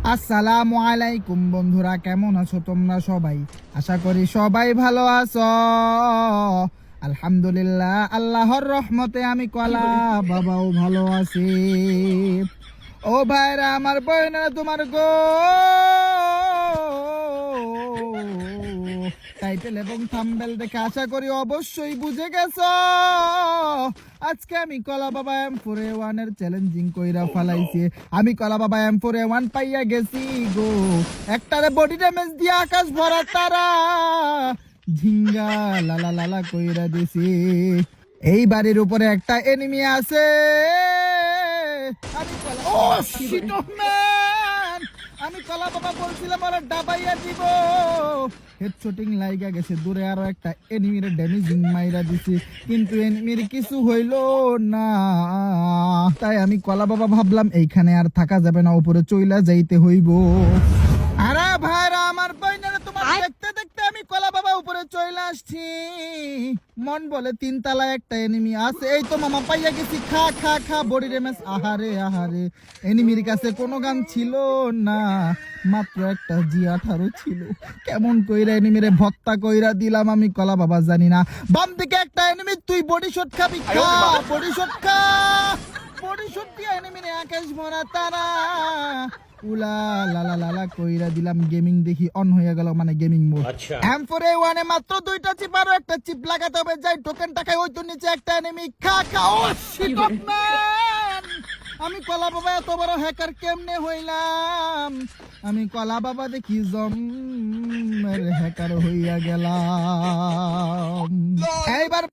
আসসালামু আলাইকুম বন্ধুরা, কেমন আছো তোমরা সবাই? আশা করি সবাই ভালো আছো। আলহামদুলিল্লাহ, আল্লাহর রহমতে আমি কলা বাবাও ভালো আছি। ও ভাইরা আমার, বইনেরা তোমার গো, টাইটেল এবং থাম্বনেল দেখে আশা করি অবশ্যই বুঝে গেছো। আজকে আমি কলা বাবা M4A1 এর চ্যালেঞ্জিং কইরা ফালাইছি। আমি কলা বাবা M4A1 পাইয়া গেছি গো। একটারে বডি ড্যামেজ দিয়ে আকাশ ভরা তারা ঝিঙ্গা লালা লালা কইরা দিছি। এই বাড়ির উপরে একটা এনিমি আছে। আমি কলা ও শিট ম্যান, আমি কলা বাবা বলছিলাম ওরা ডাবাইয়া দিব। হেডশটিং লাইগা গেছে, দূরে আরো একটা এনিমির ড্যামেজিং মাইরা দিছি, কিন্তু এনিমির কিছু হইল না। তাই আমি কলা বাবা ভাবলাম এইখানে আর থাকা যাবে না, উপরে চইলা যাইতে হইব। আরে ভাইরা আমার, বইনারা তোমার দেখতে দেখতে আমি কলা বাবা উপরে চলে আসছি। মন বলে তিন তলায় একটা এনিমি আছে। এই তো মামা পাইয়া গেছি, খা খা খা বডি ড্যামেজ। আহারে আহারে, এনিমির কাছে কোনো গান ছিল না, মাত্র একটা G18 ছিল। কেমন কইরা এনিমিরে ভত্তা কইরা দিলাম আমি কলা বাবা জানি না। বাম দিকে একটা এনিমি, তুই বডি শট খাবি, খা বডি শট খা। বডি শট দিয়ে এনিমিরে আকাশ ভরা তারা উলা লালা লালা কইরা দিলাম। গেমিং দেখি অন হয়ে গেল, মানে গেমিং মোড। M4A1 এ মাত্র দুইটা চিপ, আরো একটা চিপ লাগাতে হবে। যাই টোকেন টাকায় ওই তো নিচে একটা এনিমি, খা খা। ও শিট ম্যান, আমি কলা বাবা এত বড় হ্যাকার কেমনে হইলাম? আমি কলা বাবা দেখি জম হ্যাকার হইয়া গেলাম। এইবার